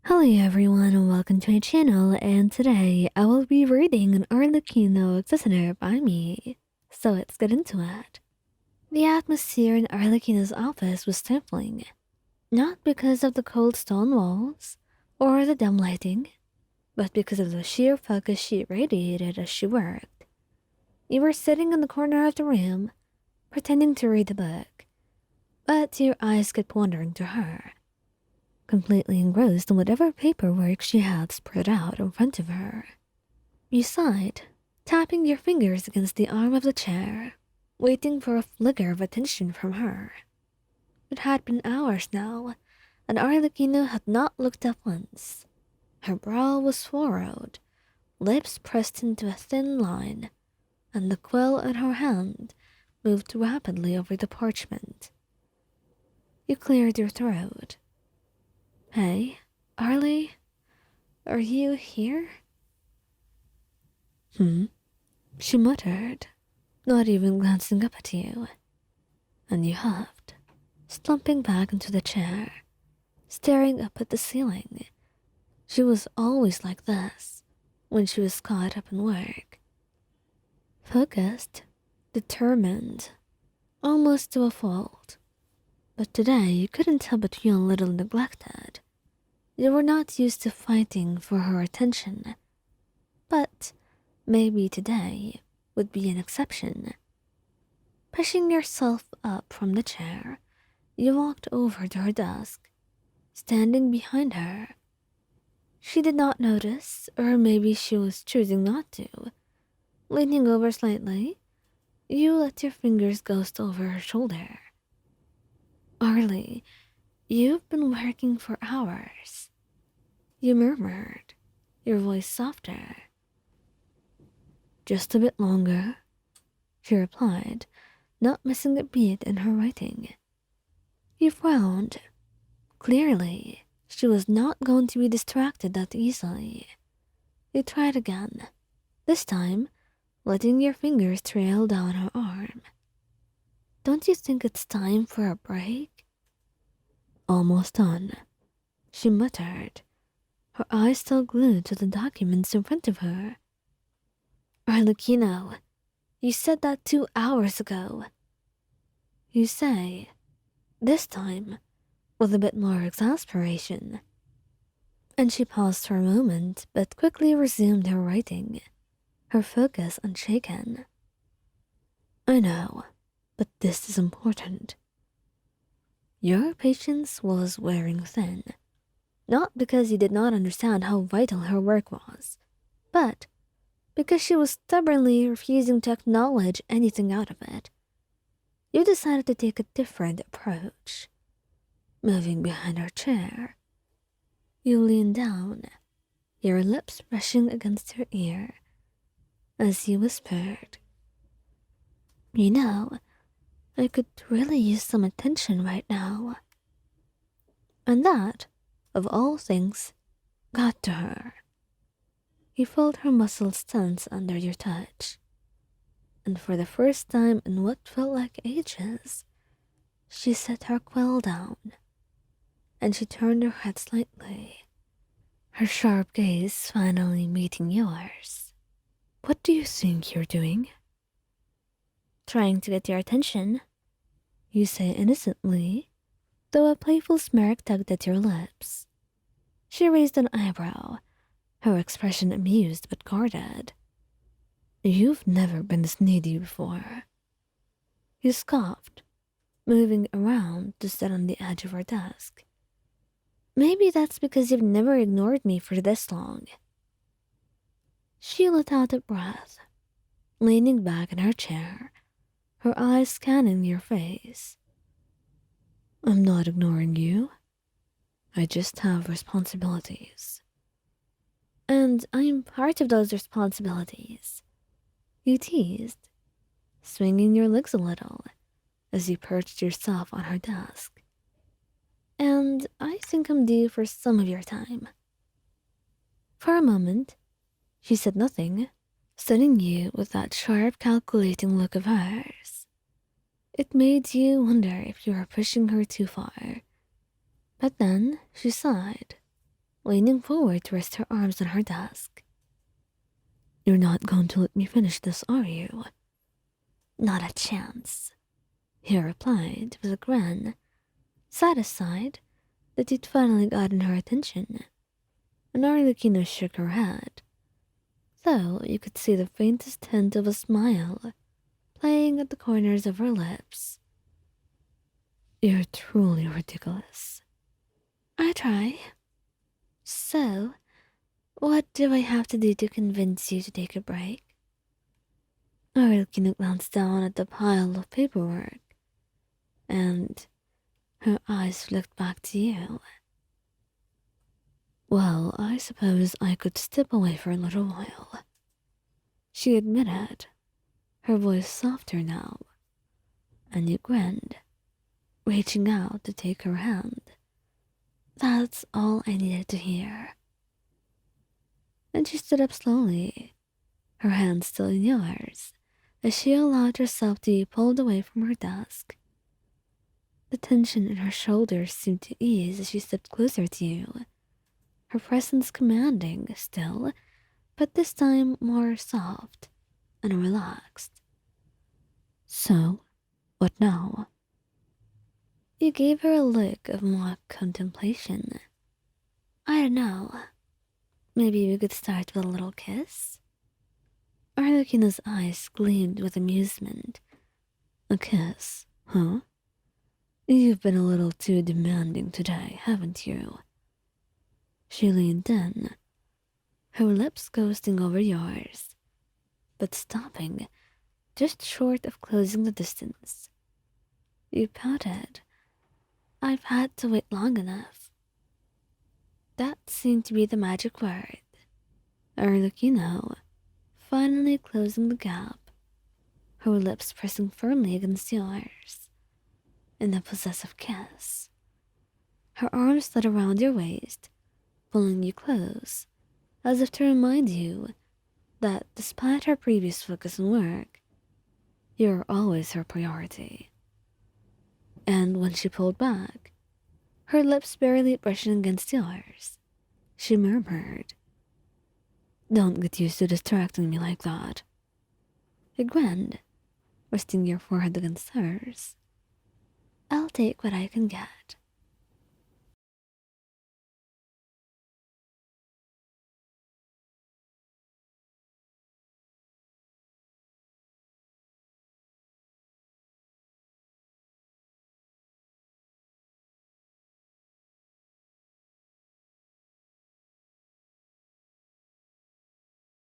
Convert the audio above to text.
Hello everyone and welcome to my channel, and today I will be reading an Arlecchino Listener by me. So let's get into it. The atmosphere in Arlecchino's office was stifling, not because of the cold stone walls or the dim lighting, but because of the sheer focus she radiated as she worked. You were sitting in the corner of the room, pretending to read the book, but your eyes kept wandering to her, completely engrossed in whatever paperwork she had spread out in front of her. You sighed, tapping your fingers against the arm of the chair, waiting for a flicker of attention from her. It had been hours now, and Arlecchino had not looked up once. Her brow was furrowed, lips pressed into a thin line, and the quill in her hand moved rapidly over the parchment. You cleared your throat. "Hey, Arlie, are you here?" She muttered, not even glancing up at you. And you huffed, slumping back into the chair, staring up at the ceiling. She was always like this when she was caught up in work. Focused, determined, almost to a fault. But today you couldn't help but feel a little neglected. You were not used to fighting for her attention, but maybe today would be an exception. Pushing yourself up from the chair, you walked over to her desk, standing behind her. She did not notice, or maybe she was choosing not to. Leaning over slightly, you let your fingers ghost over her shoulder. "Arlie, you've been working for hours," you murmured, your voice softer. "Just a bit longer," she replied, not missing a beat in her writing. You frowned. Clearly, she was not going to be distracted that easily. You tried again, this time letting your fingers trail down her arm. "Don't you think it's time for a break?" "Almost done," she muttered, her eyes still glued to the documents in front of her. "Arlecchino, you said that 2 hours ago." You say, this time with a bit more exasperation. And she paused for a moment, but quickly resumed her writing, her focus unshaken. "I know, but this is important." Your patience was wearing thin, not because you did not understand how vital her work was, but because she was stubbornly refusing to acknowledge anything out of it. You decided to take a different approach. Moving behind her chair, you leaned down, your lips brushing against her ear, as you whispered, "You know, I could really use some attention right now." And that, of all things, got to her. You felt her muscles tense under your touch, and for the first time in what felt like ages, she set her quill down, and she turned her head slightly, her sharp gaze finally meeting yours. "What do you think you're doing?" "Trying to get your attention," you say innocently, though a playful smirk tugged at your lips. She raised an eyebrow, her expression amused but guarded. "You've never been this needy before." You scoffed, moving around to sit on the edge of her desk. "Maybe that's because you've never ignored me for this long." She let out a breath, leaning back in her chair, her eyes scanning your face. "I'm not ignoring you. I just have responsibilities." "And I'm part of those responsibilities," you teased, swinging your legs a little as you perched yourself on her desk. "And I think I'm due for some of your time." For a moment, she said nothing, studying you with that sharp, calculating look of hers. It made you wonder if you were pushing her too far. But then she sighed. leaning forward to rest her arms on her desk. You're not going to let me finish this, are you? Not a chance, he replied with a grin, satisfied that he'd finally gotten her attention. And Arlecchino shook her head, though you could see the faintest hint of a smile playing at the corners of her lips. You're truly ridiculous. I try. So, what do I have to do to convince you to take a break? Arlecchino glanced down at the pile of paperwork, and her eyes flicked back to you. Well, I suppose I could step away for a little while, she admitted, her voice softer now, and you grinned, reaching out to take her hand. That's all I needed to hear. And she stood up slowly, her hand still in yours, as she allowed herself to be pulled away from her desk. The tension in her shoulders seemed to ease as she stepped closer to you, her presence commanding still, but this time more soft and relaxed. So, what now? You gave her a look of mock contemplation. I don't know. Maybe we could start with a little kiss? Arlecchino's eyes gleamed with amusement. A kiss, huh? You've been a little too demanding today, haven't you? She leaned in, her lips coasting over yours, but stopping just short of closing the distance. You pouted. I've had to wait long enough. That seemed to be the magic word. Arlecchino, finally closing the gap, her lips pressing firmly against yours, in a possessive kiss. Her arms slid around your waist, pulling you close, as if to remind you that despite her previous focus on work, you're always her priority. And when she pulled back, her lips barely brushing against yours, she murmured, Don't get used to distracting me like that. You grinned, resting your forehead against hers. I'll take what I can get.